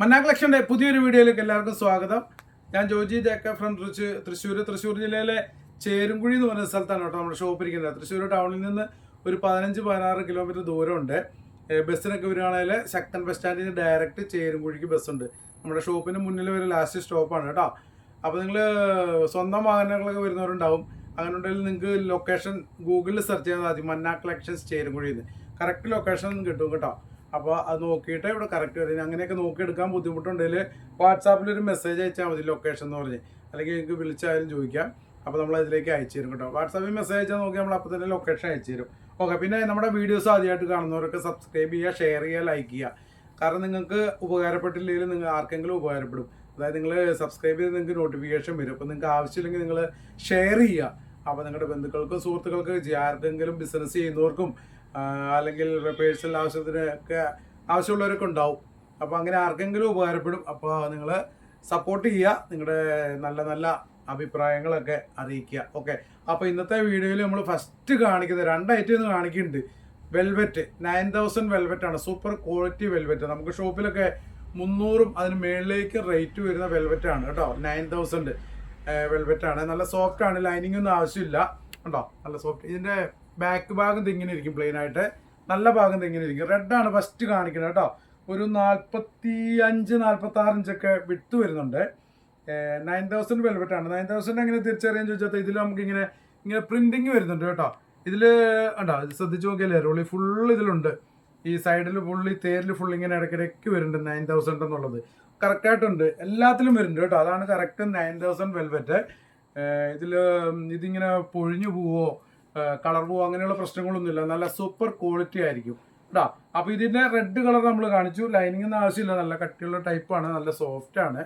മന്ന കളക്ഷൻ്റെ പുതിയൊരു വീഡിയോയിലേക്ക് എല്ലാവർക്കും സ്വാഗതം. ഞാൻ ജോജി ജേക്കബ് ഫ്രം തൃശ്ശൂർ ജില്ലയിലെ ചേരുംകുഴി എന്ന് പറയുന്ന സ്ഥലത്താണ് കേട്ടോ നമ്മുടെ ഷോപ്പ് ഇരിക്കുന്നത്. തൃശ്ശൂർ ടൗണിൽ നിന്ന് ഒരു 15-16 കിലോമീറ്റർ ദൂരമുണ്ട്. ബസ്സിനൊക്കെ വരികയാണെങ്കിൽ ശക്തൻ ബസ് സ്റ്റാൻഡിൽ നിന്ന് ഡയറക്റ്റ് ചേരുംകുഴിക്ക് ബസ്സുണ്ട്. നമ്മുടെ ഷോപ്പിന് മുന്നിൽ ഒരു ലാസ്റ്റ് സ്റ്റോപ്പാണ് കേട്ടോ. അപ്പോൾ നിങ്ങൾ സ്വന്തം വാഹനങ്ങളൊക്കെ വരുന്നവരുണ്ടാവും. അങ്ങനെ ഉണ്ടെങ്കിൽ നിങ്ങൾക്ക് ലൊക്കേഷൻ ഗൂഗിളിൽ സെർച്ച് ചെയ്താൽ മതി, മന്ന കളക്ഷൻസ് ചേരുംകുഴിയിൽ കറക്റ്റ് ലൊക്കേഷൻ കിട്ടും കേട്ടോ. അപ്പോൾ അത് നോക്കിയിട്ട് ഇവിടെ കറക്റ്റ് വരും. അങ്ങനെയൊക്കെ നോക്കിയെടുക്കാൻ ബുദ്ധിമുട്ടുണ്ടെങ്കിൽ വാട്സാപ്പിൽ ഒരു മെസ്സേജ് അയച്ചാൽ മതി ലൊക്കേഷൻ എന്ന് പറഞ്ഞ്, അല്ലെങ്കിൽ നിങ്ങൾക്ക് വിളിച്ചായാലും ചോദിക്കാം. അപ്പോൾ നമ്മൾ അതിലേക്ക് അയച്ചു തരും കേട്ടോ. വാട്സാപ്പിൽ മെസ്സേജ് അയച്ചാൽ നോക്കി നമ്മൾ അപ്പോൾ തന്നെ ലൊക്കേഷൻ അയച്ചു തരും. ഓക്കെ, പിന്നെ നമ്മുടെ വീഡിയോസ് ആദ്യമായിട്ട് കാണുന്നവരൊക്കെ സബ്സ്ക്രൈബ് ചെയ്യുക, ഷെയർ ചെയ്യുക, ലൈക്ക് ചെയ്യുക. കാരണം നിങ്ങൾക്ക് ഉപകാരപ്പെട്ടില്ലെങ്കിൽ നിങ്ങൾ ആർക്കെങ്കിലും ഉപകാരപ്പെടും. അതായത് നിങ്ങൾ സബ്സ്ക്രൈബ് ചെയ്ത് നിങ്ങൾക്ക് നോട്ടിഫിക്കേഷൻ വരും. അപ്പോൾ നിങ്ങൾക്ക് ആവശ്യമില്ലെങ്കിൽ നിങ്ങൾ ഷെയർ ചെയ്യുക. അപ്പോൾ നിങ്ങളുടെ ബന്ധുക്കൾക്കും സുഹൃത്തുക്കൾക്കും ചെയ്യുക. ആർക്കെങ്കിലും ബിസിനസ് ചെയ്യുന്നവർക്കും അല്ലെങ്കിൽ പേഴ്സണൽ ആവശ്യത്തിനൊക്കെ ആവശ്യമുള്ളവരൊക്കെ ഉണ്ടാവും. അപ്പോൾ അങ്ങനെ ആർക്കെങ്കിലും ഉപകാരപ്പെടും. അപ്പോൾ നിങ്ങൾ സപ്പോർട്ട് ചെയ്യുക, നിങ്ങളുടെ നല്ല നല്ല അഭിപ്രായങ്ങളൊക്കെ അറിയിക്കുക. ഓക്കെ, അപ്പോൾ ഇന്നത്തെ വീഡിയോയിൽ നമ്മൾ ഫസ്റ്റ് കാണിക്കുന്നത് 2 ഐറ്റം കാണിക്കുന്നുണ്ട്. വെൽവെറ്റ് 9000 വെൽവെറ്റാണ്, സൂപ്പർ ക്വാളിറ്റി വെൽവെറ്റ്. നമുക്ക് ഷോപ്പിലൊക്കെ 300-ഉം അതിന് മേളിലേക്ക് റേറ്റ് വരുന്ന വെൽവെറ്റാണ് കേട്ടോ. 9000 വെൽവെറ്റാണ്. നല്ല സോഫ്റ്റ് ആണ്, ലൈനിങ് ഒന്നും ആവശ്യമില്ല കേട്ടോ. നല്ല സോഫ്റ്റ്. ഇതിൻ്റെ ബാക്ക് ഭാഗം തെങ്ങിനെ ഇരിക്കും, പ്ലെയിൻ ആയിട്ട്. നല്ല ഭാഗം തെങ്ങിനെ ഇരിക്കും. റെഡാണ് ഫസ്റ്റ് കാണിക്കുന്നത് കേട്ടോ. ഒരു 45-46 ഇഞ്ചൊക്കെ വിട്ട് വരുന്നുണ്ട്. 9000 വെൽവെറ്റാണ്. 9000 എങ്ങനെ തിരിച്ചറിയാൻ ചോദിച്ചാൽ ഇതിൽ നമുക്ക് ഇങ്ങനെ പ്രിന്റിങ് വരുന്നുണ്ട് കേട്ടോ. ഇതിൽ ഉണ്ടോ, ഇത് ശ്രദ്ധിച്ച് നോക്കിയാലേ ഉള്ളി ഫുള്ള് ഇതിലുണ്ട്. ഈ സൈഡിൽ ഫുള്ള്, ഈ തേരിൽ ഫുള്ള് ഇങ്ങനെ ഇടയ്ക്കിടയ്ക്ക് വരുന്നുണ്ട് 9000 എന്നുള്ളത്. കറക്റ്റായിട്ടുണ്ട്, എല്ലാത്തിലും വരുന്നുണ്ട് കേട്ടോ. അതാണ് കറക്റ്റ് 9000 വെൽവെറ്റ്. ഇതിങ്ങനെ പൊഴിഞ്ഞു പോവോ കളർ പോവോ അങ്ങനെയുള്ള പ്രശ്നങ്ങളൊന്നുമില്ല. നല്ല സൂപ്പർ ക്വാളിറ്റി ആയിരിക്കും കേട്ടോ. അപ്പോൾ ഇതിൻ്റെ റെഡ് കളർ നമ്മൾ കാണിച്ചു. ലൈനിങ് ഒന്നും ആവശ്യമില്ല, നല്ല കട്ടിയുള്ള ടൈപ്പാണ്, നല്ല സോഫ്റ്റ് ആണ്.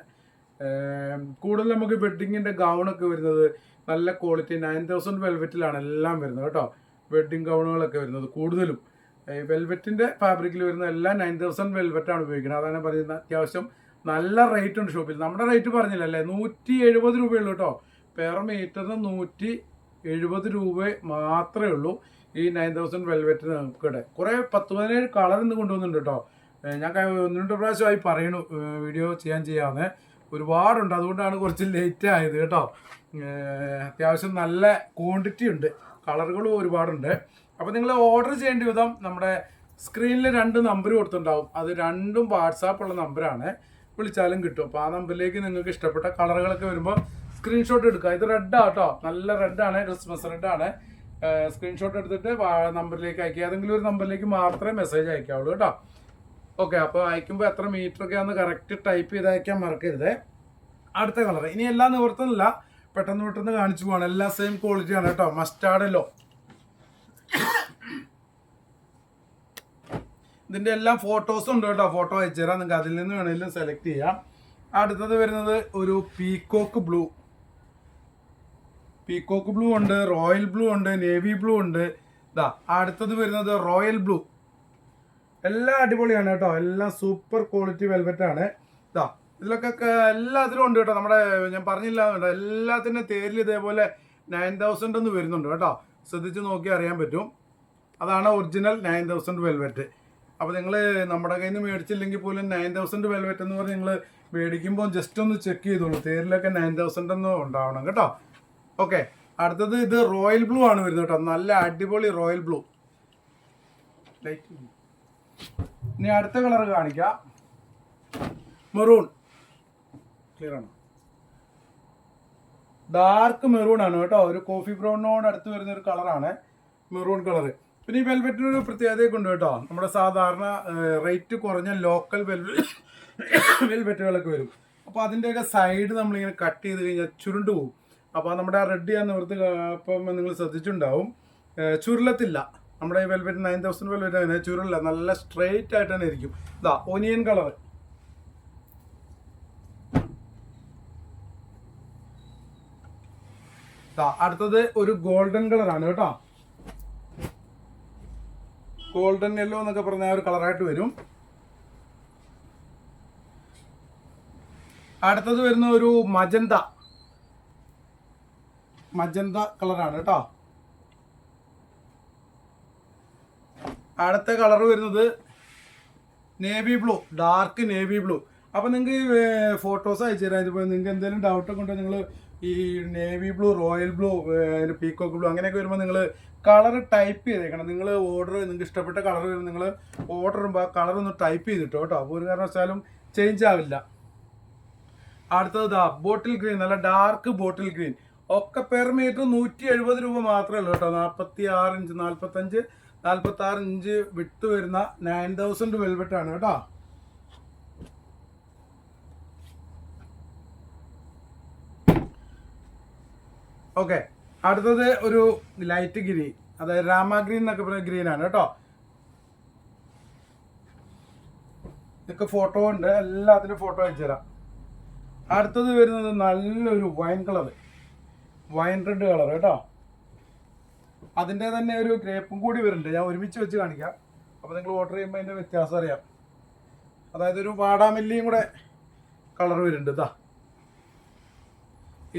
കൂടുതൽ നമുക്ക് വെഡ്ഡിങ്ങിൻ്റെ ഗൗണൊക്കെ വരുന്നത് നല്ല ക്വാളിറ്റി 9000 വെൽവെറ്റിലാണ് എല്ലാം വരുന്നത് കേട്ടോ. വെഡ്ഡിങ് ഗൗണുകളൊക്കെ വരുന്നത് കൂടുതലും വെൽവെറ്റിൻ്റെ ഫാബ്രിക്കിൽ വരുന്ന എല്ലാം 9000 വെൽവെറ്റാണ് ഉപയോഗിക്കുന്നത്. അതാണ് പറയുന്നത്. അത്യാവശ്യം നല്ല റേറ്റ് ഉണ്ട് ഷോപ്പിൽ. നമ്മുടെ റേറ്റ് പറഞ്ഞില്ലല്ലേ, 170 രൂപയുള്ളൂ കേട്ടോ. പെർ മീറ്ററിന് 170 രൂപ മാത്രമേ ഉള്ളൂ ഈ 9000 വെൽവെറ്റിന്. നമുക്കിടെ കുറേ 10-17 കളർ ഇന്ന് കൊണ്ടുവന്നിട്ടുണ്ട് കേട്ടോ. ഞാൻ 1-2 പ്രാവശ്യമായി പറയണു വീഡിയോ ചെയ്യാമെന്ന്. ഒരുപാടുണ്ട്, അതുകൊണ്ടാണ് കുറച്ച് ലേറ്റ് ആയത് കേട്ടോ. അത്യാവശ്യം നല്ല ക്വാണ്ടിറ്റി ഉണ്ട്, കളറുകളും ഒരുപാടുണ്ട്. അപ്പോൾ നിങ്ങൾ ഓർഡർ ചെയ്യേണ്ട വിധം നമ്മുടെ സ്ക്രീനിൽ 2 നമ്പർ കൊടുത്തിട്ടുണ്ടാവും. അത് രണ്ടും വാട്സാപ്പുള്ള നമ്പറാണ്, വിളിച്ചാലും കിട്ടും. അപ്പോൾ ആ നമ്പറിലേക്ക് നിങ്ങൾക്ക് ഇഷ്ടപ്പെട്ട കളറുകളൊക്കെ വരുമ്പോൾ സ്ക്രീൻഷോട്ട് എടുക്കുക. ഇത് റെഡാണ് കേട്ടോ, നല്ല റെഡാണ്, ക്രിസ്മസ് റെഡാണ്. സ്ക്രീൻഷോട്ട് എടുത്തിട്ട് നമ്പറിലേക്ക് അയക്കുക. ഏതെങ്കിലും ഒരു നമ്പറിലേക്ക് മാത്രമേ മെസ്സേജ് അയക്കാവുള്ളൂ കേട്ടോ. ഓക്കെ, അപ്പോൾ അയക്കുമ്പോൾ എത്ര മീറ്ററൊക്കെ ആണെന്ന് കറക്റ്റ് ടൈപ്പ് ചെയ്ത് അയക്കാൻ മറക്കരുത്. അടുത്ത കളർ ഇനി എല്ലാം നിവർത്തുന്നില്ല, പെട്ടെന്ന് കാണിച്ചു പോകണം. എല്ലാം സെയിം ക്വാളിറ്റിയാണ് കേട്ടോ. മസ്റ്റാർഡല്ലോ, ഇതിൻ്റെ എല്ലാം ഫോട്ടോസും ഉണ്ട് കേട്ടോ. ഫോട്ടോ അയച്ചു തരാം, നിങ്ങൾക്ക് അതിൽ നിന്ന് വേണമെങ്കിലും സെലക്ട് ചെയ്യാം. അടുത്തത് വരുന്നത് ഒരു പീക്കോക്ക് ബ്ലൂ ഉണ്ട്, റോയൽ ബ്ലൂ ഉണ്ട്, നേവി ബ്ലൂ ഉണ്ട്. ഇതാ അടുത്തത് വരുന്നത് റോയൽ ബ്ലൂ. എല്ലാം അടിപൊളിയാണ് കേട്ടോ, എല്ലാം സൂപ്പർ ക്വാളിറ്റി വെൽവെറ്റ് ആണ്. ഇതാ ഇതിലൊക്കെ എല്ലാത്തിലും ഉണ്ട് കേട്ടോ. നമ്മുടെ ഞാൻ പറഞ്ഞില്ല കേട്ടോ, എല്ലാത്തിൻ്റെ തേരിൽ ഇതേപോലെ 9000 എന്ന് വരുന്നുണ്ട് കേട്ടോ. ശ്രദ്ധിച്ച് നോക്കി അറിയാൻ പറ്റും. അതാണ് ഒറിജിനൽ 9000 വെൽവെറ്റ്. അപ്പോൾ നിങ്ങൾ നമ്മുടെ കയ്യിൽ നിന്ന് മേടിച്ചില്ലെങ്കിൽ പോലും 9000 വെൽവെറ്റ് എന്ന് പറഞ്ഞ് നിങ്ങൾ മേടിക്കുമ്പോൾ ജസ്റ്റ് ഒന്ന് ചെക്ക് ചെയ്തോളൂ. തേരിലൊക്കെ 9000 എന്ന് ഉണ്ടാവണം കേട്ടോ. ഓക്കെ, അടുത്തത് ഇത് റോയൽ ബ്ലൂ ആണ് വരുന്നത് കേട്ടോ. നല്ല അടിപൊളി റോയൽ ബ്ലൂ. ഇനി അടുത്ത കളർ കാണിക്കാം. മെറൂൺ. ക്ലിയർ ആണ്, ഡാർക്ക് മെറൂൺ ആണ് കേട്ടോ. ഒരു കോഫി ബ്രൗണിനോട് അടുത്ത് വരുന്ന ഒരു കളറാണ് മെറൂൺ കളർ. പിന്നെ ഈ വെൽവെറ്റിനൊരു പ്രത്യേകതയൊക്കെ ഉണ്ട് കേട്ടോ. നമ്മുടെ സാധാരണ റേറ്റ് കുറഞ്ഞ ലോക്കൽ വെൽവെറ്റുകളൊക്കെ വരും. അപ്പോൾ അതിൻ്റെയൊക്കെ സൈഡ് നമ്മളിങ്ങനെ കട്ട് ചെയ്ത് കഴിഞ്ഞാൽ ചുരുണ്ട് പോകും. അപ്പോൾ നമ്മുടെ ആ റെഡ് ചെയ്യാൻ നിവർത്ത് അപ്പം നിങ്ങൾ ശ്രദ്ധിച്ചിട്ടുണ്ടാവും, ചുരുളത്തില്ല. നമ്മുടെ ഈ വെൽവെറ്റ് 9000 വെൽവെറ്റ് അങ്ങനെ ചുരുളില്ല, നല്ല സ്ട്രെയിറ്റ് ആയിട്ട് തന്നെ ഇരിക്കും. ഇതാ ഒനിയൻ കളർ. അടുത്തത് ഒരു ഗോൾഡൻ കളറാണ് കേട്ടോ. ഗോൾഡൻ യെല്ലോ എന്നൊക്കെ പറഞ്ഞ ഒരു കളറായിട്ട് വരും. അടുത്തത് വരുന്ന ഒരു മജന്ത കളറാണ് കേട്ടോ. അടുത്ത കളർ വരുന്നത് navy blue, dark navy blue. അപ്പോൾ നിങ്ങൾക്ക് ഫോട്ടോസ് അയച്ചു തരാം. ഇതിപ്പോൾ നിങ്ങൾക്ക് എന്തെങ്കിലും ഡൗട്ടൊക്കെ ഉണ്ടോ നിങ്ങൾ ഈ navy blue, royal blue, peacock blue അങ്ങനെയൊക്കെ വരുമ്പോൾ നിങ്ങൾ കളർ ടൈപ്പ് ചെയ്തേക്കണം. നിങ്ങൾ ഓർഡർ നിങ്ങൾക്ക് ഇഷ്ടപ്പെട്ട കളർ വരും, നിങ്ങൾ ഓർഡർ ചെയ്യുമ്പോൾ ആ കളർ ഒന്ന് ടൈപ്പ് ചെയ്തിട്ടോ കേട്ടോ. അപ്പോൾ ഒരു കാരണവശാലും ചേഞ്ച് ആവില്ല. അടുത്തത് ബോട്ടിൽ ഗ്രീൻ, നല്ല ഡാർക്ക് ബോട്ടിൽ ഗ്രീൻ, ഒക്കെ പെർ മീറ്റർ 170 രൂപ മാത്രമേ ഉള്ളൂ കേട്ടോ. 46 ഇഞ്ച് 46 ഇഞ്ച് വിട്ട് വരുന്ന 9000 വെൽവെറ്റ് ആണ് കേട്ടോ. ഓക്കെ, അടുത്തത് ഒരു ലൈറ്റ് ഗ്രീൻ, അതായത് രാമ ഗ്രീൻ എന്നൊക്കെ പറയുന്ന ഗ്രീൻ ആണ് കേട്ടോ. ഇതൊക്കെ ഫോട്ടോ ഉണ്ട്, എല്ലാത്തിനും ഫോട്ടോ അയച്ചു തരാം. അടുത്തത് വരുന്നത് നല്ലൊരു wine colour, wine red colour കേട്ടോ. അതിൻ്റെ തന്നെ ഒരു ഗ്രേപ്പും കൂടി വരുന്നുണ്ട്, ഞാൻ ഒരുമിച്ച് വെച്ച് കാണിക്കാം. അപ്പോൾ നിങ്ങൾ ഓർഡർ ചെയ്യുമ്പോൾ അതിൻ്റെ വ്യത്യാസം അറിയാം. അതായത് ഒരു വാടാമല്ലിയും കൂടെ കളർ വരുന്നുണ്ട്. ഇതാ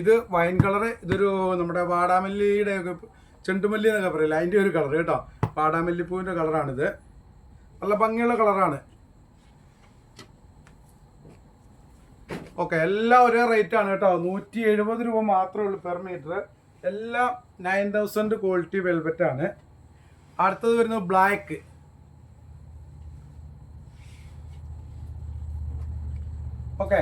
ഇത് വൈൻ കളറ്, ഇതൊരു നമ്മുടെ വാടാമല്ലിയുടെ ഒക്കെ ചെണ്ടുമല്ലി എന്നൊക്കെ പറയില്ല, അതിൻ്റെ ഒരു കളർ കേട്ടോ. വാടാമല്ലിപ്പൂവിൻ്റെ കളറാണിത്, നല്ല ഭംഗിയുള്ള കളറാണ്. ഓക്കെ, എല്ലാം ഒരേ റേറ്റ് ആണ് കേട്ടോ. 170 രൂപ മാത്രമേ ഉള്ളൂ പെർ മീറ്റർ. എല്ലാം 9000 ക്വാളിറ്റി വെൽവെറ്റ് ആണ്. അടുത്തത് വരുന്നത് ബ്ലാക്ക്. ഓക്കെ,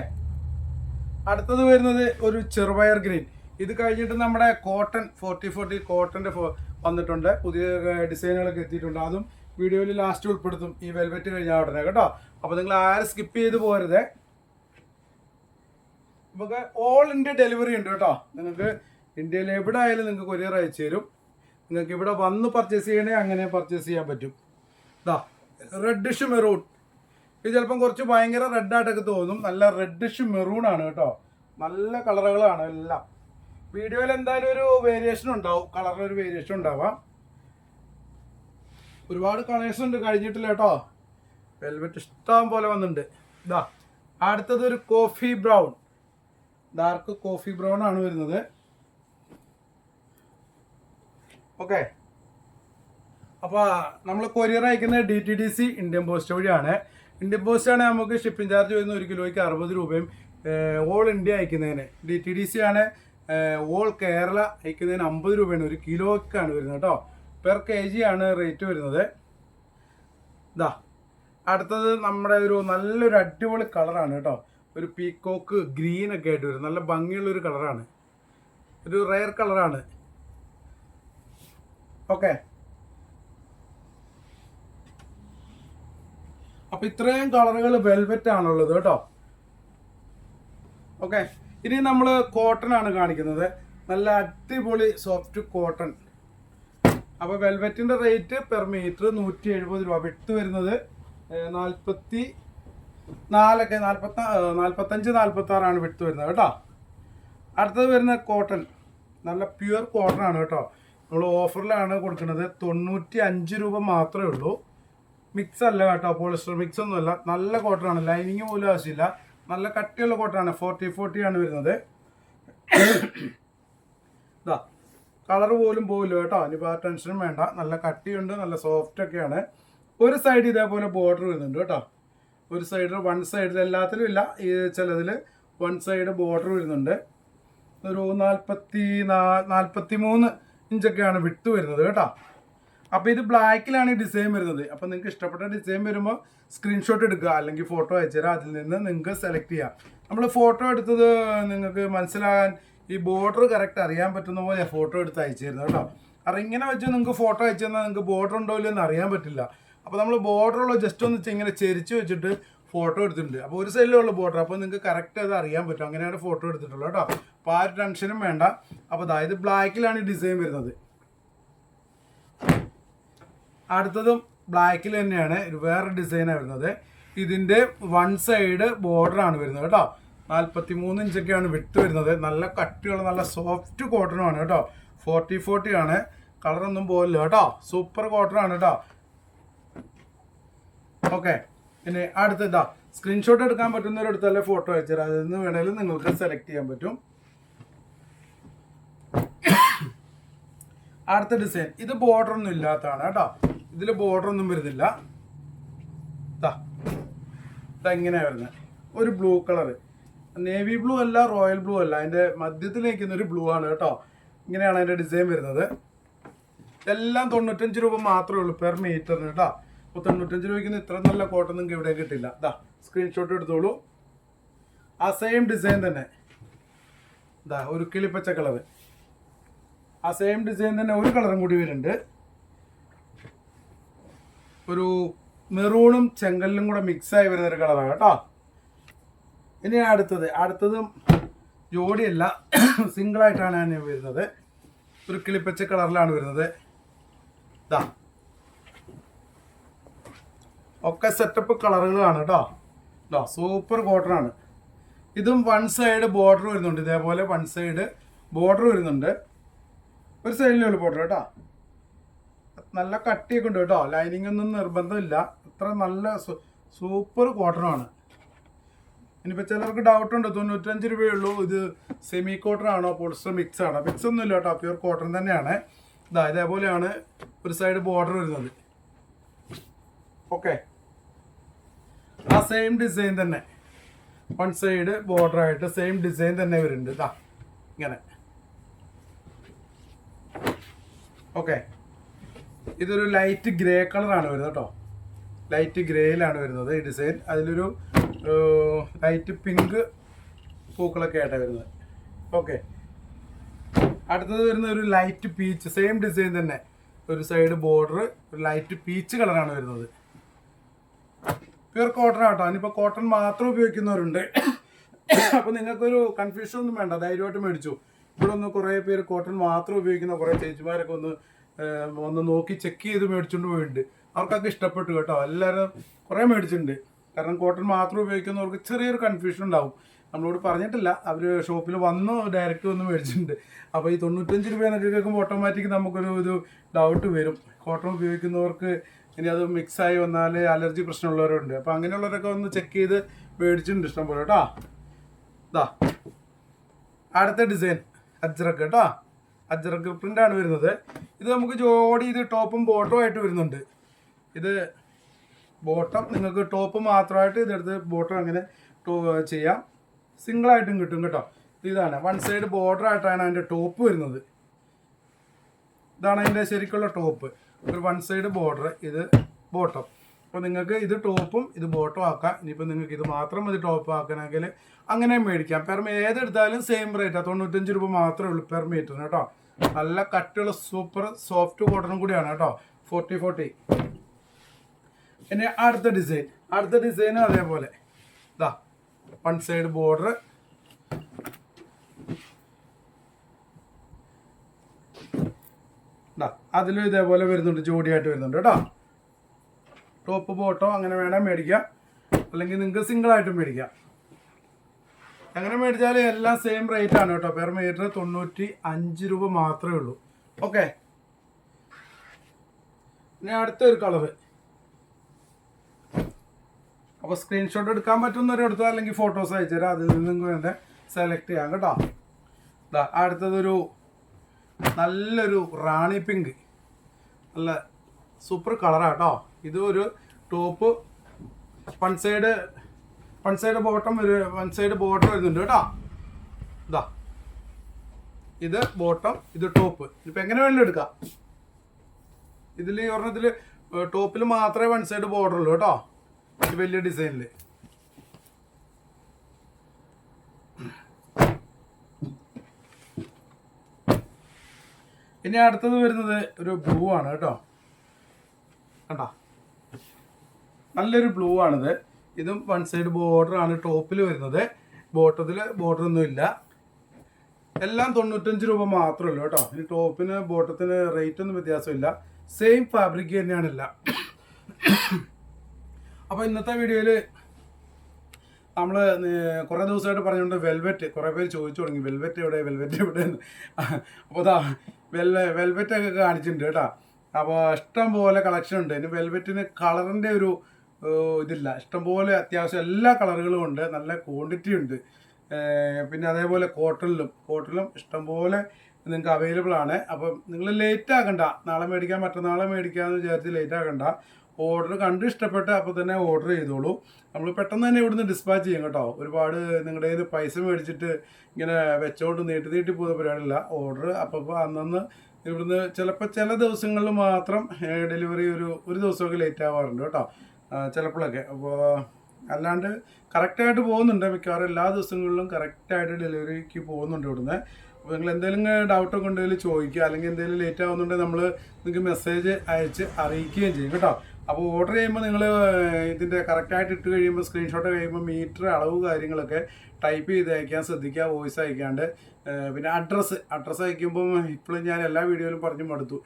അടുത്തത് വരുന്നത് ഒരു ചെറുപയർ ഗ്രീൻ. ഇത് കഴിഞ്ഞിട്ട് നമ്മുടെ കോട്ടൺ 4040 കോട്ടൻ്റെ വന്നിട്ടുണ്ട്, പുതിയ ഡിസൈനുകളൊക്കെ എത്തിയിട്ടുണ്ട്. അതും വീഡിയോയിൽ ലാസ്റ്റ് ഉൾപ്പെടുത്തും ഈ വെൽവെറ്റ് കഴിഞ്ഞാൽ ഉടനെ കേട്ടോ. അപ്പോൾ നിങ്ങൾ ആരും സ്കിപ്പ് ചെയ്ത് പോരുത്. നമുക്ക് ഓൾ ഇന്ത്യ ഡെലിവറി ഉണ്ട് കേട്ടോ. നിങ്ങൾക്ക് ഇന്ത്യയിൽ എവിടെ ആയാലും നിങ്ങൾക്ക് കൊറിയർ അയച്ചു തരും. നിങ്ങൾക്ക് ഇവിടെ വന്ന് പർച്ചേസ് ചെയ്യണേ അങ്ങനെ പർച്ചേസ് ചെയ്യാൻ പറ്റും. ഇതാ റെഡിഷ് മെറൂൺ, ഇത് ചിലപ്പം കുറച്ച് ഭയങ്കര റെഡായിട്ടൊക്കെ തോന്നും, നല്ല റെഡിഷ് മെറൂൺ ആണ് കേട്ടോ. നല്ല കളറുകളാണ് എല്ലാം. വീഡിയോയിൽ എന്തായാലും ഒരു വേരിയേഷൻ ഉണ്ടാവും, കളറിനൊരു വേരിയേഷൻ ഉണ്ടാവാം. ഒരുപാട് കളേഴ്സ് ഉണ്ട്, കഴിഞ്ഞിട്ടില്ല കേട്ടോ. വെൽവെറ്റ് ഇഷ്ടം പോലെ വന്നിട്ടുണ്ട്. ഇതാ അടുത്തത് ഒരു coffee brown, dark coffee brown ആണ് വരുന്നത്. ഓക്കെ, അപ്പോൾ നമ്മൾ കൊറിയർ അയക്കുന്നത് DTDC ഇന്ത്യൻ പോസ്റ്റ് വഴിയാണ്. ഇന്ത്യൻ പോസ്റ്റ് ആണ് നമുക്ക് ഷിപ്പിംഗ് ചാർജ് വരുന്നത് 1 കിലോയ്ക്ക് 60 രൂപയും. ഓൾ ഇന്ത്യ അയക്കുന്നതിന് DTDC ആണ്. ഓൾ കേരള അയക്കുന്നതിന് 50 രൂപയാണ്, 1 കിലോയ്ക്കാണ് വരുന്നത് കേട്ടോ. പെർ kg ആണ് റേറ്റ് വരുന്നത്. ഇതാ അടുത്തത് നമ്മുടെ ഒരു നല്ലൊരു അടിപൊളി കളറാണ് കേട്ടോ. ഒരു പീക്കോക്ക് ഗ്രീൻ ഒക്കെ ആയിട്ട് വരും, നല്ല ഭംഗിയുള്ളൊരു കളറാണ്, ഒരു റെയർ കളറാണ്. ഓക്കെ, അപ്പം ഇത്രയും കളറുകൾ വെൽവെറ്റ് ആണുള്ളത് കേട്ടോ. ഓക്കെ, ഇനി നമ്മൾ കോട്ടൺ ആണ് കാണിക്കുന്നത്, നല്ല അടിപൊളി സോഫ്റ്റ് കോട്ടൺ. അപ്പോൾ വെൽവെറ്റിൻ്റെ റേറ്റ് പെർ മീറ്റർ 170 രൂപ, വിട്ട് വരുന്നത് 45 46 ആണ് വിട്ട് വരുന്നത് കേട്ടോ. അടുത്തത് വരുന്ന കോട്ടൺ, നല്ല പ്യുവർ കോട്ടൺ ആണ് കേട്ടോ. നമ്മൾ ഓഫറിലാണ് കൊടുക്കുന്നത്, 95 രൂപ മാത്രമേ ഉള്ളൂ. മിക്സ് അല്ല കേട്ടോ, പോളിസ്റ്റർ മിക്സ് ഒന്നുമല്ല, നല്ല കോട്ടൺ ആണ്, ലൈനിങ് പോലും ആവശ്യമില്ല, നല്ല കട്ടിയുള്ള കോട്ടൺ ആണ്. 4040 ആണ് വരുന്നത്. ഇതാ കളർ പോലും പോകില്ല കേട്ടോ, ഇനിയിപ്പോൾ ആ ടെൻഷനും വേണ്ട. നല്ല കട്ടിയുണ്ട്, നല്ല സോഫ്റ്റ് ഒക്കെയാണ്. ഒരു സൈഡ് ഇതേപോലെ ബോർഡർ വരുന്നുണ്ട് കേട്ടോ. ഒരു സൈഡിൽ വൺ സൈഡിൽ, എല്ലാത്തിലും ഇല്ല, ഈ ചിലതിൽ വൺ സൈഡ് ബോർഡർ വരുന്നുണ്ട്. ഒരു 43 ഇഞ്ചൊക്കെയാണ് വിട്ട് വരുന്നത് കേട്ടോ. അപ്പോൾ ഇത് ബ്ലാക്കിലാണ് ഈ ഡിസൈൻ വരുന്നത്. അപ്പോൾ നിങ്ങൾക്ക് ഇഷ്ടപ്പെട്ട ഡിസൈൻ വരുമ്പോൾ സ്ക്രീൻഷോട്ട് എടുക്കുക, അല്ലെങ്കിൽ ഫോട്ടോ അയച്ചുതരാം, അതിൽ നിന്ന് നിങ്ങൾക്ക് സെലക്ട് ചെയ്യാം. നമ്മൾ ഫോട്ടോ എടുത്തത് നിങ്ങൾക്ക് മനസ്സിലാകാൻ ഈ ബോർഡർ കറക്റ്റ് അറിയാൻ പറ്റുന്ന പോലെ ഫോട്ടോ എടുത്ത് അയച്ചു തരുന്നത് കേട്ടോ. കാരണം ഇങ്ങനെ വെച്ച് നിങ്ങൾക്ക് ഫോട്ടോ അയച്ചു തന്നാൽ നിങ്ങൾക്ക് ബോർഡർ ഉണ്ടോ ഇല്ലയോ എന്ന് അറിയാൻ പറ്റില്ല. അപ്പോൾ നമ്മൾ ബോർഡറുള്ള ജസ്റ്റ് ഒന്ന് ഇങ്ങനെ ചെരിച്ച് വെച്ചിട്ട് ഫോട്ടോ എടുത്തിട്ടുണ്ട്. അപ്പോൾ ഒരു സൈഡിലുള്ള ബോർഡർ, അപ്പോൾ നിങ്ങൾക്ക് കറക്റ്റ് അത് അറിയാൻ പറ്റും, അങ്ങനെയാണ് ഫോട്ടോ എടുത്തിട്ടുള്ളത് കേട്ടോ. അപ്പോൾ ആ ഒരു ടെൻഷനും വേണ്ട. അപ്പോൾ അതായത് ബ്ലാക്കിലാണ് ഈ ഡിസൈൻ വരുന്നത്. അടുത്തതും ബ്ലാക്കിൽ തന്നെയാണ്, വേറെ ഡിസൈനാണ് വരുന്നത്. ഇതിൻ്റെ വൺ സൈഡ് ബോർഡറാണ് വരുന്നത് കേട്ടോ. 43 ഇഞ്ചൊക്കെയാണ് വിട്ട് വരുന്നത്. നല്ല കട്ടിയുള്ള നല്ല സോഫ്റ്റ് കോട്ടണുമാണ് കേട്ടോ. 4040 ആണ്, കളറൊന്നും പോകില്ല കേട്ടോ. സൂപ്പർ കോട്ടണാണ് കേട്ടോ. ഓക്കെ, പിന്നെ അടുത്തതാ സ്ക്രീൻഷോട്ട് എടുക്കാൻ പറ്റുന്നവരെടുത്തല്ലേ ഫോട്ടോ അയച്ചാൽ അതിൽ നിന്ന് വേണമെങ്കിലും നിങ്ങൾക്ക് സെലക്ട് ചെയ്യാൻ പറ്റും. അടുത്ത ഡിസൈൻ, ഇത് ബോർഡർ ഒന്നും ഇല്ലാത്തതാണ് കേട്ടോ. ഇതിൽ ബോർഡർ ഒന്നും വരുന്നില്ല. ഇതെങ്ങനെയാണ് വരുന്നത്, ഒരു ബ്ലൂ കളറ്, നേവി ബ്ലൂ അല്ല, റോയൽ ബ്ലൂ അല്ല, അതിൻ്റെ മധ്യത്തിലേക്കുന്ന ഒരു ബ്ലൂ ആണ് കേട്ടോ. ഇങ്ങനെയാണ് അതിൻ്റെ ഡിസൈൻ വരുന്നത്. എല്ലാം 95 രൂപ മാത്രമേ ഉള്ളൂ പെർ മീറ്ററിന് കേട്ടോ. അപ്പോൾ 95 രൂപയ്ക്ക് ഇത്ര നല്ല കോട്ടൺ നിങ്ങൾക്ക് ഇവിടെ കിട്ടില്ല. ഇതാ സ്ക്രീൻഷോട്ട് എടുത്തോളൂ. ആ സെയിം ഡിസൈൻ തന്നെ, ഇതാ ഒരു കിളിപ്പച്ച കളർ, ആ സെയിം ഡിസൈൻ തന്നെ ഒരു കളറും കൂടി വരുന്നുണ്ട്. ഒരു മെറൂണും ചെങ്കല്ലും കൂടെ മിക്സായി വരുന്നൊരു കളറാണ് കേട്ടോ. ഇനി അടുത്തതും ജോഡിയല്ല, സിംഗിളായിട്ടാണ് ഞാൻ വരുന്നത്. ഒരു കിളിപ്പച്ച കളറിലാണ് വരുന്നത്. ഇതാ ഒക്കെ സെറ്റപ്പ് കളറുകളാണ് കേട്ടോ. ഇതാ സൂപ്പർ കോട്ടൺ ആണ്. ഇതും വൺ സൈഡ് ബോർഡർ വരുന്നുണ്ട്, ഇതേപോലെ വൺ സൈഡ് ബോർഡർ വരുന്നുണ്ട്. ഒരു സൈഡിലേ ഉള്ളൂ ബോർഡർ കേട്ടോ. നല്ല കട്ടിയൊക്കെ ഉണ്ട് കേട്ടോ. ലൈനിങ് ഒന്നും നിർബന്ധമില്ല. അത്ര നല്ല സൂപ്പർ കോട്ടൺ ആണ്. ഇനിയിപ്പോൾ ചിലർക്ക് ഡൗട്ടുണ്ട്, 95 രൂപയേ ഉള്ളൂ, ഇത് സെമി കോട്ടൺ ആണോ പോളിസ്റ്റർ മിക്സ് ആണോ? മിക്സ് ഒന്നും ഇല്ല കേട്ടോ, പ്യൂർ കോട്ടൺ തന്നെയാണ്. ഇതാ ഇതേപോലെയാണ് ഒരു സൈഡ് ബോർഡർ വരുന്നത്. ഓക്കെ, ആ സെയിം ഡിസൈൻ തന്നെ വൺ സൈഡ് ബോർഡർ ആയിട്ട് സെയിം ഡിസൈൻ തന്നെ വരുന്നുണ്ട്. ഇതാ ഇങ്ങനെ. ഓക്കെ, ഇതൊരു ലൈറ്റ് ഗ്രേ കളറാണ് വരുന്നത് കേട്ടോ. ലൈറ്റ് ഗ്രേയിലാണ് വരുന്നത് ഈ ഡിസൈൻ. അതിലൊരു ലൈറ്റ് പിങ്ക് പൂക്കളൊക്കെ ആയിട്ടാണ് വരുന്നത്. ഓക്കെ, അടുത്തത് വരുന്ന ഒരു ലൈറ്റ് പീച്ച്, സെയിം ഡിസൈൻ തന്നെ, ഒരു സൈഡ് ബോർഡർ, ഒരു ലൈറ്റ് പീച്ച് കളറാണ് വരുന്നത്. പ്യൂർ കോട്ടൺ ആട്ടോ. ഇനിയിപ്പോൾ കോട്ടൺ മാത്രം ഉപയോഗിക്കുന്നവരുണ്ട്. അപ്പോൾ നിങ്ങൾക്കൊരു കൺഫ്യൂഷൻ ഒന്നും വേണ്ട, ധൈര്യമായിട്ട് മേടിച്ചു. ഇവിടെ ഒന്ന് കുറേ പേര് കോട്ടൺ മാത്രം ഉപയോഗിക്കുന്ന കുറേ ചേച്ചിമാരൊക്കെ ഒന്ന് നോക്കി ചെക്ക് ചെയ്ത് മേടിച്ചുകൊണ്ട് പോയിട്ടുണ്ട്. അവർക്കൊക്കെ ഇഷ്ടപ്പെട്ടു കേട്ടോ. എല്ലാവരും കുറേ മേടിച്ചിട്ടുണ്ട്. കാരണം കോട്ടൺ മാത്രം ഉപയോഗിക്കുന്നവർക്ക് ചെറിയൊരു കൺഫ്യൂഷൻ ഉണ്ടാവും. നമ്മളോട് പറഞ്ഞിട്ടില്ല, അവർ ഷോപ്പിൽ വന്ന് ഡയറക്റ്റ് വന്ന് മേടിച്ചിട്ടുണ്ട്. അപ്പോൾ ഈ 95 രൂപ എന്നൊക്കെ കേൾക്കുമ്പോൾ ഓട്ടോമാറ്റിക് നമുക്കൊരു ഡൗട്ട് വരും. കോട്ടൺ ഉപയോഗിക്കുന്നവർക്ക് ഇനി അത് മിക്സായി വന്നാൽ അലർജി പ്രശ്നമുള്ളവരുണ്ട്. അപ്പോൾ അങ്ങനെയുള്ളവരൊക്കെ ഒന്ന് ചെക്ക് ചെയ്ത് മേടിച്ചിട്ടുണ്ട് ഇഷ്ടം പോലെ കേട്ടോ. ഇതാ അടുത്ത ഡിസൈൻ അജ്രക്ക് കേട്ടോ. അജ്രക്ക് പ്രിൻ്റാണ് വരുന്നത്. ഇത് നമുക്ക് ജോഡി, ഇത് ടോപ്പും ബോട്ടവും ആയിട്ട് വരുന്നുണ്ട്. ഇത് ബോട്ടം നിങ്ങൾക്ക് ടോപ്പ് മാത്രമായിട്ട് ഇതെടുത്ത് ബോട്ടം അങ്ങനെ ചെയ്യാം. സിംഗിളായിട്ടും കിട്ടും കേട്ടോ. ഇതാണ് വൺ സൈഡ് ബോർഡർ ആയിട്ടാണ് അതിൻ്റെ ടോപ്പ് വരുന്നത്. ഇതാണ് അതിൻ്റെ ശരിക്കുള്ള ടോപ്പ്. ഒരു വൺ സൈഡ് ബോർഡർ, ഇത് ബോട്ടം. അപ്പോൾ നിങ്ങൾക്ക് ഇത് ടോപ്പും ഇത് ബോട്ടം ആക്കാം. ഇനിയിപ്പോൾ നിങ്ങൾക്ക് ഇത് മാത്രം ഇത് ടോപ്പ് ആക്കണമെങ്കിൽ അങ്ങനെ മേടിക്കാം. ഏതെടുത്താലും സെയിം റേറ്റാണ്, 95 രൂപ മാത്രമേ ഉള്ളൂ പെർ മീറ്ററിന് കേട്ടോ. നല്ല കട്ടിയുള്ള സൂപ്പർ സോഫ്റ്റ് കോട്ടണും കൂടിയാണ് കേട്ടോ. 40. ഇനി അടുത്ത ഡിസൈനും അതേപോലെ ഇതാ വൺ സൈഡ് ബോർഡർ, അതിലും ഇതേപോലെ വരുന്നുണ്ട്, ജോഡിയായിട്ട് വരുന്നുണ്ട് കേട്ടോ. ടോപ്പ് ബോട്ടോ അങ്ങനെ വേണേൽ മേടിക്കാം, അല്ലെങ്കിൽ നിങ്ങൾക്ക് സിംഗിളായിട്ടും മേടിക്കാം. അങ്ങനെ മേടിച്ചാൽ എല്ലാം സെയിം റേറ്റ് ആണ് കേട്ടോ. പെർ മീറ്റർ 95 രൂപ മാത്രമേ ഉള്ളൂ. ഓക്കെ, ഇനി അടുത്തൊരു കളറ്. അപ്പോൾ സ്ക്രീൻഷോട്ട് എടുക്കാൻ പറ്റുന്നവരെ എടുത്തോ, അല്ലെങ്കിൽ ഫോട്ടോസ് അയച്ചു തരാം. അതിൽ നിന്ന് നിങ്ങൾക്ക് വേണ്ട സെലക്ട് ചെയ്യാം കേട്ടോ. അടുത്തതൊരു നല്ലൊരു റാണി പിങ്ക്, നല്ല സൂപ്പർ കളറാണ് കേട്ടോ. ഇത് ഒരു top, one side bottom, one side bottom വരുന്നുണ്ട് കേട്ടോ. ഇതാ ഇത് ബോട്ടം, ഇത് ടോപ്പ്. ഇപ്പം എങ്ങനെ വേണമെങ്കിലും എടുക്കാം. ഇതിൽ ഒരെണ്ണത്തിൽ ടോപ്പിൽ മാത്രമേ വൺ സൈഡ് ബോർഡർ ഉള്ളൂ കേട്ടോ. ഇത് വലിയ ഡിസൈനിൽ. ഇനി അടുത്തത് വരുന്നത് ഒരു ബ്ലൂ ആണ് കേട്ടോ. കണ്ടോ, നല്ലൊരു ബ്ലൂ ആണിത്. ഇതും വൺ സൈഡ് ബോർഡർ ആണ് ടോപ്പിൽ വരുന്നത്. ബോട്ടത്തിൽ ബോർഡർ ഒന്നും ഇല്ല. എല്ലാം 95 രൂപ മാത്രമേ ഉള്ളൂ കേട്ടോ. ഇനി ടോപ്പിന് ബോട്ടത്തിന് റേറ്റ് ഒന്നും വ്യത്യാസമില്ല, സെയിം ഫാബ്രിക് തന്നെയാണ് എല്ലാം. അപ്പോൾ ഇന്നത്തെ വീഡിയോയിൽ നമ്മൾ കുറേ ദിവസമായിട്ട് പറഞ്ഞുകൊണ്ട് വെൽവെറ്റ്, കുറേ പേര് ചോദിച്ചു തുടങ്ങി വെൽവെറ്റ് എവിടെയെന്ന്. അപ്പോൾ അതാ വെൽവെറ്റൊക്കെ കാണിച്ചിട്ടുണ്ട് കേട്ടോ. അപ്പോൾ ഇഷ്ടം പോലെ കളക്ഷൻ ഉണ്ട്. ഇനി വെൽവെറ്റിന് കളറിൻ്റെ ഒരു ഇതില്ല, ഇഷ്ടംപോലെ അത്യാവശ്യം എല്ലാ കളറുകളും ഉണ്ട്, നല്ല ക്വാണ്ടിറ്റി ഉണ്ട്. പിന്നെ അതേപോലെ കോട്ടണിലും ഇഷ്ടംപോലെ നിങ്ങൾക്ക് അവൈലബിൾ ആണ്. അപ്പം നിങ്ങൾ ലേറ്റ് ആക്കണ്ട, നാളെ മേടിക്കാൻ മറ്റന്നാളെ മേടിക്കാമെന്ന് വിചാരിച്ച് ലേറ്റ് ആക്കണ്ട. ഓർഡർ കണ്ട് ഇഷ്ടപ്പെട്ട അപ്പോൾ തന്നെ ഓർഡർ ചെയ്തോളൂ. നമ്മൾ പെട്ടെന്ന് തന്നെ ഇവിടുന്ന് ഡിസ്പാച്ച് ചെയ്യും കേട്ടോ. ഒരുപാട് നിങ്ങളുടെ കയ്യിൽ പൈസ മേടിച്ചിട്ട് ഇങ്ങനെ വെച്ചോണ്ട് നീട്ടി നീട്ടി പോകുന്ന പരിപാടിയില്ല. ഓർഡർ അപ്പോൾ അന്നന്ന് ഇവിടുന്ന് ചിലപ്പോൾ ചില ദിവസങ്ങളിൽ മാത്രം ഡെലിവറി ഒരു ദിവസമൊക്കെ ലേറ്റ് ആവാറുണ്ട് കേട്ടോ, ചിലപ്പോഴൊക്കെ. അപ്പോൾ അല്ലാണ്ട് കറക്റ്റായിട്ട് പോകുന്നുണ്ട്. മിക്കവാറും എല്ലാ ദിവസങ്ങളിലും കറക്റ്റായിട്ട് ഡെലിവറിക്ക് പോകുന്നുണ്ട് ഇവിടുന്ന്. അപ്പോൾ നിങ്ങൾ എന്തെങ്കിലും ഡൗട്ടൊക്കെ ഉണ്ടെങ്കിൽ ചോദിക്കുക, അല്ലെങ്കിൽ എന്തെങ്കിലും ലേറ്റ് ആവുന്നുണ്ടെങ്കിൽ നമ്മൾ നിങ്ങൾക്ക് മെസ്സേജ് അയച്ച് അറിയിക്കുകയും ചെയ്യും കേട്ടോ. അപ്പോൾ ഓർഡർ ചെയ്യുമ്പോൾ നിങ്ങൾ ഇതിൻ്റെ കറക്റ്റായിട്ട് ഇട്ട് കഴിയുമ്പോൾ സ്ക്രീൻഷോട്ട് കഴിയുമ്പോൾ മീറ്റർ അളവ് കാര്യങ്ങളൊക്കെ ടൈപ്പ് ചെയ്ത് അയക്കാൻ ശ്രദ്ധിക്കുക, വോയിസ് അയക്കാണ്ട്. പിന്നെ അഡ്രസ്സ് അയക്കുമ്പോൾ ഇപ്പോഴും ഞാൻ എല്ലാ വീഡിയോയിലും പറഞ്ഞു മടുത്തു.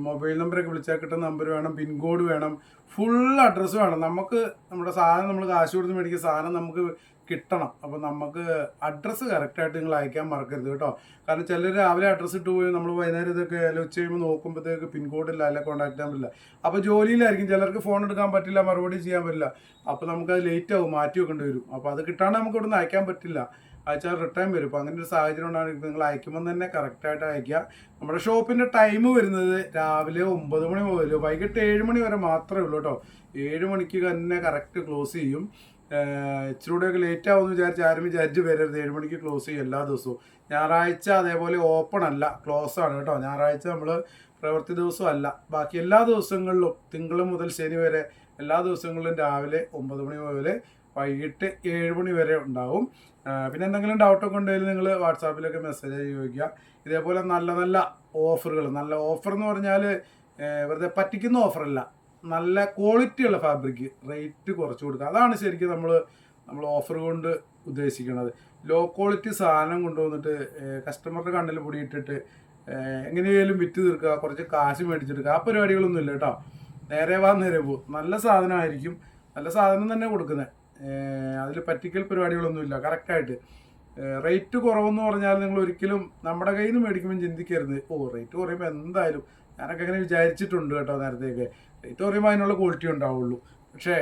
മൊബൈൽ നമ്പറൊക്കെ വിളിച്ചാൽ കിട്ടുന്ന നമ്പർ വേണം, പിൻകോഡ് വേണം, ഫുൾ അഡ്രസ്സ് വേണം. നമുക്ക് നമ്മുടെ സാധനം നമ്മൾ കാശ് കൊടുത്ത് മേടിക്കുന്ന സാധനം നമുക്ക് കിട്ടണം. അപ്പോൾ നമുക്ക് അഡ്രസ്സ് കറക്റ്റായിട്ട് നിങ്ങൾ അയക്കാൻ മറക്കരുത് കേട്ടോ. കാരണം ചിലർ രാവിലെ അഡ്രസ്സ് ഇട്ട് പോയി നമ്മൾ വൈകുന്നേരം ഇതൊക്കെ ഉച്ച കഴിയുമ്പോൾ നോക്കുമ്പോഴത്തേക്ക് പിൻകോഡില്ല, അല്ലെ കോൺടാക്ട് ചെയ്യാൻ പറ്റില്ല. അപ്പോൾ ജോലിയിലായിരിക്കും, ചിലർക്ക് ഫോൺ എടുക്കാൻ പറ്റില്ല, മറുപടി ചെയ്യാൻ പറ്റില്ല. അപ്പോൾ നമുക്കത് ലേറ്റ് ആവും, മാറ്റി വെക്കേണ്ടി വരും. അപ്പോൾ അത് കിട്ടാണ്ട് നമുക്ക് ഇവിടുന്ന് അയക്കാൻ പറ്റില്ല, അയച്ചാൽ റിട്ടേൺ വരും. അപ്പോൾ അങ്ങനെ ഒരു സാഹചര്യം ഉണ്ടാകും. ഇപ്പോൾ നിങ്ങൾ അയക്കുമ്പോൾ തന്നെ കറക്റ്റായിട്ട് അയക്കുക. നമ്മുടെ ഷോപ്പിൻ്റെ ടൈം വരുന്നത് രാവിലെ 9 മണി മുതൽ വൈകിട്ട് 7 മണി വരെ മാത്രമേ ഉള്ളൂ കേട്ടോ. 7 മണിക്ക് തന്നെ കറക്റ്റ് ക്ലോസ് ചെയ്യും. ഇച്ചിരൂടെയൊക്കെ ലേറ്റ് ആവുമെന്ന് ആരും വിചാരിച്ച് വരരുത്. 7 മണിക്ക് ക്ലോസ് ചെയ്യും എല്ലാ ദിവസവും. ഞായറാഴ്ച അതേപോലെ ഓപ്പൺ അല്ല, ക്ലോസ് ആണ് കേട്ടോ. ഞായറാഴ്ച നമ്മൾ പ്രവൃത്തി ദിവസവും അല്ല. ബാക്കി എല്ലാ ദിവസങ്ങളിലും തിങ്കൾ മുതൽ ശനി വരെ എല്ലാ ദിവസങ്ങളിലും രാവിലെ 9 മണി മുതൽ വൈകിട്ട് 7 മണി വരെ ഉണ്ടാവും. പിന്നെ എന്തെങ്കിലും ഡൗട്ടൊക്കെ ഉണ്ടെങ്കിൽ നിങ്ങൾ വാട്സാപ്പിലൊക്കെ മെസ്സേജ് ചോദിക്കുക. ഇതേപോലെ നല്ല നല്ല ഓഫറുകൾ, നല്ല ഓഫർ എന്ന് പറഞ്ഞാൽ വെറുതെ പറ്റിക്കുന്ന ഓഫറല്ല, നല്ല ക്വാളിറ്റിയുള്ള ഫാബ്രിക് റേറ്റ് കുറച്ച് കൊടുക്കുക. അതാണ് ശരിക്കും നമ്മൾ ഓഫർ കൊണ്ട് ഉദ്ദേശിക്കുന്നത്. ലോ ക്വാളിറ്റി സാധനം കൊണ്ടുവന്നിട്ട് കസ്റ്റമറുടെ കണ്ണിൽ പൊടിയിട്ടിട്ട് എങ്ങനെയായാലും വിറ്റ് തീർക്കുക, കുറച്ച് കാശ് മേടിച്ചെടുക്കുക, ആ പരിപാടികളൊന്നും ഇല്ല കേട്ടോ. നേരെ പോകും. നല്ല സാധനമായിരിക്കും, നല്ല സാധനം തന്നെ കൊടുക്കുന്നത്. അതിൽ പറ്റിക്കൽ പരിപാടികളൊന്നുമില്ല. കറക്റ്റായിട്ട് റേറ്റ് കുറവെന്ന് പറഞ്ഞാൽ നിങ്ങൾ ഒരിക്കലും നമ്മുടെ കയ്യിൽ നിന്ന് മേടിക്കുമ്പോൾ ചിന്തിക്കരുത്, റേറ്റ് കുറയുമ്പോൾ എന്തായാലും, ഞാനൊക്കെ അങ്ങനെ വിചാരിച്ചിട്ടുണ്ട് കേട്ടോ നേരത്തേക്ക്. റേറ്റ് കുറയുമ്പോൾ അതിനുള്ള ക്വാളിറ്റി ഉണ്ടാവുള്ളൂ. പക്ഷേ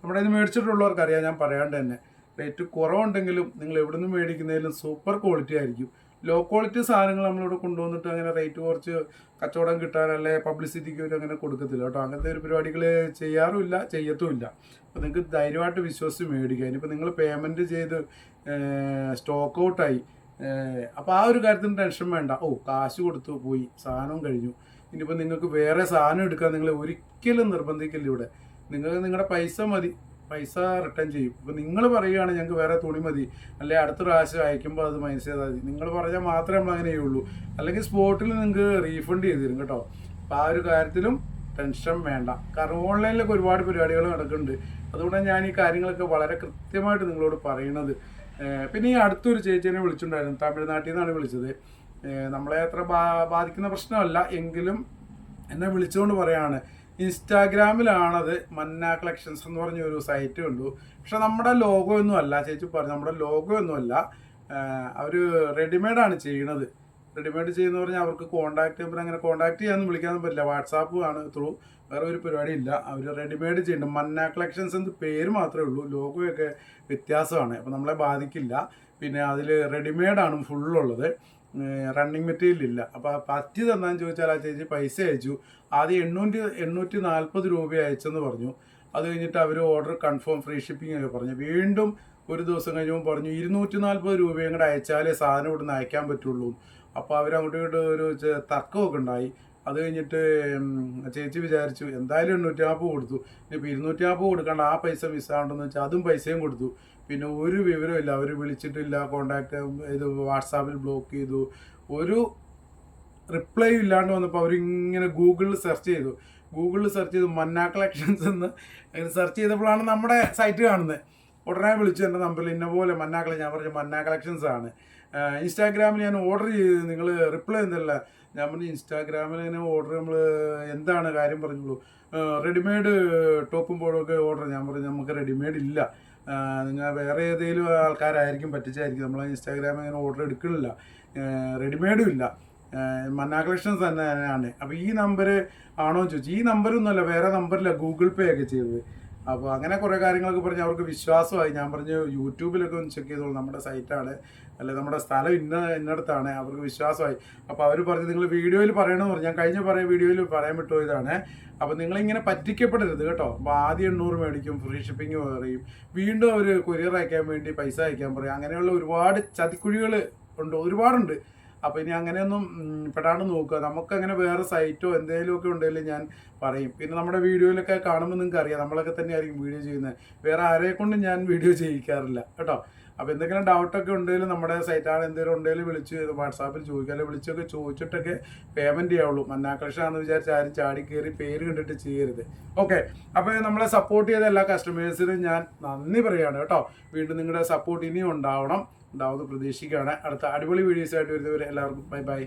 നമ്മുടെ ഇത് മേടിച്ചിട്ടുള്ളവർക്കറിയാം, ഞാൻ പറയാണ്ട് തന്നെ റേറ്റ് കുറവുണ്ടെങ്കിലും നിങ്ങൾ എവിടെ നിന്ന് മേടിക്കുന്നതിലും സൂപ്പർ ക്വാളിറ്റി ആയിരിക്കും. ലോ ക്വാളിറ്റി സാധനങ്ങൾ നമ്മളിവിടെ കൊണ്ടുവന്നിട്ട് അങ്ങനെ റേറ്റ് കുറച്ച് കച്ചവടം കിട്ടാനല്ലേ പബ്ലിസിറ്റിക്ക് വേണ്ടി അങ്ങനെ കൊടുക്കത്തില്ല കേട്ടോ. അങ്ങനത്തെ ഒരു പരിപാടികൾ ചെയ്യാറുമില്ല, ചെയ്യത്തുമില്ല. അപ്പോൾ നിങ്ങൾക്ക് ധൈര്യമായിട്ട് വിശ്വസിച്ച് മേടിക്കുക. ഇനിയിപ്പോൾ നിങ്ങൾ പേയ്മെൻറ്റ് ചെയ്ത് സ്റ്റോക്ക് ഔട്ടായി, അപ്പോൾ ആ ഒരു കാര്യത്തിന് ടെൻഷൻ വേണ്ട. കാശ് കൊടുത്തു പോയി, സാധനം കഴിഞ്ഞു. ഇനിയിപ്പോൾ നിങ്ങൾക്ക് വേറെ സാധനം എടുക്കാൻ നിങ്ങളെ ഒരിക്കലും നിർബന്ധിക്കില്ല ഇവിടെ. നിങ്ങളുടെ പൈസ മതി, പൈസ റിട്ടേൺ ചെയ്യും. ഇപ്പോൾ നിങ്ങൾ പറയുകയാണ് ഞങ്ങൾക്ക് വേറെ തുണി മതി, അല്ലെങ്കിൽ അടുത്ത പ്രാവശ്യം അയക്കുമ്പോൾ അത് മൈനസ് ചെയ്താൽ മതി, നിങ്ങൾ പറഞ്ഞാൽ മാത്രമേ നമ്മൾ അങ്ങനെ ചെയ്യുള്ളൂ. അല്ലെങ്കിൽ സ്പോട്ടിൽ നിങ്ങൾക്ക് റീഫണ്ട് ചെയ്ത് തരും കേട്ടോ. അപ്പോൾ ആ ഒരു കാര്യത്തിലും ടെൻഷൻ വേണ്ട. കാരണം ഓൺലൈനിലൊക്കെ ഒരുപാട് പരിപാടികൾ നടക്കുന്നുണ്ട്. അതുകൊണ്ടാണ് ഞാൻ ഈ കാര്യങ്ങളൊക്കെ വളരെ കൃത്യമായിട്ട് നിങ്ങളോട് പറയുന്നത്. പിന്നെ ഈ അടുത്തൊരു ചേച്ചിനെ വിളിച്ചിട്ടുണ്ടായിരുന്നു, തമിഴ്നാട്ടിൽ നിന്നാണ് വിളിച്ചത്. നമ്മളെ അത്ര ബാധിക്കുന്ന പ്രശ്നമല്ല, എങ്കിലും എന്നെ വിളിച്ചുകൊണ്ട് പറയാണ്, ഇൻസ്റ്റാഗ്രാമിലാണത് മന്ന കളക്ഷൻസ് എന്ന് പറഞ്ഞൊരു സൈറ്റ് കണ്ടു. പക്ഷെ നമ്മുടെ ലോഗോ ഒന്നും അല്ല, ചേച്ചി പറഞ്ഞു, നമ്മുടെ ലോഗോ ഒന്നുമല്ല, അവർ റെഡിമെയ്ഡാണ് ചെയ്യണത്. റെഡിമെയ്ഡ് ചെയ്യുന്ന പറഞ്ഞാൽ അവർക്ക് കോൺടാക്ട് നമ്പർ അങ്ങനെ കോൺടാക്ട് ചെയ്യാനൊന്നും വിളിക്കാനൊന്നും പറ്റില്ല, വാട്സാപ്പ് ആണ് ത്രൂ, വേറെ ഒരു പരിപാടി ഇല്ല. അവർ റെഡിമെയ്ഡ് ചെയ്യുന്നുണ്ട്. മന്ന കളക്ഷൻസ് എന്ന് പേര് മാത്രമേ ഉള്ളൂ, ലോഗോയൊക്കെ വ്യത്യാസമാണ്. അപ്പോൾ നമ്മളെ ബാധിക്കില്ല. പിന്നെ അതിൽ റെഡിമെയ്ഡാണ് ഫുള്ളുള്ളത്, റണ്ണിങ് മെറ്റീരിയൽ ഇല്ല. അപ്പോൾ പറ്റി തന്നാന്ന് ചോദിച്ചാൽ ആ ചേച്ചി പൈസ അയച്ചു. ആദ്യം 840 രൂപ അയച്ചെന്ന് പറഞ്ഞു. അത് കഴിഞ്ഞിട്ട് അവർ ഓർഡർ കൺഫേം ഫ്രീ ഷിപ്പിംഗ് ഒക്കെ പറഞ്ഞു. വീണ്ടും ഒരു ദിവസം കഴിഞ്ഞപ്പോൾ പറഞ്ഞു 240 രൂപയും കൂടെ അയച്ചാലേ സാധനം ഇവിടുന്ന് അയക്കാൻ പറ്റുള്ളൂ. അപ്പോൾ അവരങ്ങോട്ടും ഇങ്ങോട്ട് ഒരു തർക്കമൊക്കെ ഉണ്ടായി. അത് കഴിഞ്ഞിട്ട് ചേച്ചി വിചാരിച്ചു എന്തായാലും 840 കൊടുത്തു, ഇനിയിപ്പോൾ 240 കൊടുക്കാണ്ട് ആ പൈസ മിസ്സാണ്ടെന്ന് വെച്ചാൽ അതും പൈസയും കൊടുത്തു. പിന്നെ ഒരു വിവരമില്ല, അവർ വിളിച്ചിട്ടില്ല, കോണ്ടാക്ട് ഇത് വാട്സാപ്പിൽ ബ്ലോക്ക് ചെയ്തു, ഒരു റിപ്ലൈ ഇല്ലാണ്ട് വന്നപ്പോൾ അവരിങ്ങനെ ഗൂഗിളിൽ സെർച്ച് ചെയ്തു മന്ന കളക്ഷൻസ് എന്ന് സെർച്ച് ചെയ്തപ്പോഴാണ് നമ്മുടെ സൈറ്റ് കാണുന്നത്. ഉടനെ വിളിച്ചു എൻ്റെ നമ്പറിൽ ഇന്ന പോലെ മന്ന കളക്ഷൻ, ഞാൻ പറഞ്ഞു മന്ന കളക്ഷൻസ് ആണ്. ഇൻസ്റ്റാഗ്രാമിൽ ഞാൻ ഓർഡർ ചെയ്ത് നിങ്ങൾ റിപ്ലൈ എന്തല്ല, ഞാൻ പറഞ്ഞു ഇൻസ്റ്റാഗ്രാമിൽ ഇങ്ങനെ ഓർഡർ നമ്മൾ എന്താണ് കാര്യം പറഞ്ഞുള്ളൂ, റെഡിമെയ്ഡ് ടോപ്പും ബോർഡൊക്കെ ഓർഡർ. ഞാൻ പറഞ്ഞു നമുക്ക് റെഡിമെയ്ഡ് ഇല്ല, നിങ്ങൾ വേറെ ഏതെങ്കിലും ആൾക്കാരായിരിക്കും പറ്റിച്ചായിരിക്കും, നമ്മൾ ഇൻസ്റ്റാഗ്രാമിൽ അങ്ങനെ ഓർഡർ എടുക്കണില്ല, റെഡിമെയ്ഡും ഇല്ല, മന്ന കളക്ഷൻസ് തന്നെയാണ്. അപ്പോൾ ഈ നമ്പർ ആണോ എന്ന് ചോദിച്ചു. ഈ നമ്പരൊന്നുമല്ല, വേറെ നമ്പറില്ല, ഗൂഗിൾ പേ ഒക്കെ ചെയ്തത്. അപ്പോൾ അങ്ങനെ കുറേ കാര്യങ്ങളൊക്കെ പറഞ്ഞ് അവർക്ക് വിശ്വാസമായി. ഞാൻ പറഞ്ഞു യൂട്യൂബിലൊക്കെ ഒന്ന് ചെക്ക് ചെയ്തോളൂ, നമ്മുടെ സൈറ്റാണ്, അല്ലെ നമ്മുടെ സ്ഥലം ഇന്നടത്താണ്, അവർക്ക് വിശ്വാസമായി. അപ്പോൾ അവർ പറഞ്ഞു നിങ്ങൾ വീഡിയോയിൽ പറയണമെന്ന് പറഞ്ഞു. ഞാൻ കഴിഞ്ഞ വീഡിയോയിൽ പറയാൻ വിട്ടുപോയതാണ്. അപ്പോൾ നിങ്ങളിങ്ങനെ പറ്റിക്കപ്പെടരുത് കേട്ടോ. അപ്പോൾ ആദ്യം 800 മേടിക്കും, ഫ്രീ ഷിപ്പിംഗ് പറയും, വീണ്ടും അവർ കൊറിയർ അയക്കാൻ വേണ്ടി പൈസ അയക്കാൻ പറയും. അങ്ങനെയുള്ള ഒരുപാട് ചതിക്കുഴികൾ ഒരുപാടുണ്ട്. അപ്പോൾ ഇനി അങ്ങനെയൊന്നും പെടാണ്ട് നോക്കുക. നമുക്കങ്ങനെ വേറെ സൈറ്റോ എന്തെങ്കിലുമൊക്കെ ഉണ്ടെങ്കിൽ ഞാൻ പറയും. പിന്നെ നമ്മുടെ വീഡിയോയിലൊക്കെ കാണുമ്പോൾ നിങ്ങൾക്ക് അറിയാം, നമ്മളൊക്കെ തന്നെയായിരിക്കും വീഡിയോ ചെയ്യുന്നത്. വേറെ ആരെ കൊണ്ടും ഞാൻ വീഡിയോ ചെയ്യിക്കാറില്ല കേട്ടോ. അപ്പോൾ എന്തെങ്കിലും ഡൗട്ടൊക്കെ ഉണ്ടെങ്കിലും നമ്മുടെ സൈറ്റാണ് എന്തെങ്കിലും ഉണ്ടെങ്കിലും വിളിച്ച് വാട്സാപ്പിൽ ചോദിക്കുക, അല്ലെങ്കിൽ വിളിച്ചൊക്കെ ചോദിച്ചിട്ടൊക്കെ പേയ്മെൻറ്റ് ചെയ്യാവുള്ളൂ. മന്നാക്കളക്ഷനാണെന്ന് വിചാരിച്ച് ആരും ചാടി കയറി പേര് കണ്ടിട്ട് ചെയ്യരുത്. ഓക്കെ, അപ്പോൾ നമ്മളെ സപ്പോർട്ട് ചെയ്ത എല്ലാ കസ്റ്റമേഴ്സിനും ഞാൻ നന്ദി പറയുകയാണ് കേട്ടോ. വീണ്ടും നിങ്ങളുടെ സപ്പോർട്ട് ഇനിയും ഉണ്ടാവുമെന്ന് പ്രതീക്ഷിക്കുകയാണ്. അടുത്ത അടിപൊളി വീഡിയോസായിട്ട് വരുന്നവരെ എല്ലാവർക്കും ബൈ ബൈ.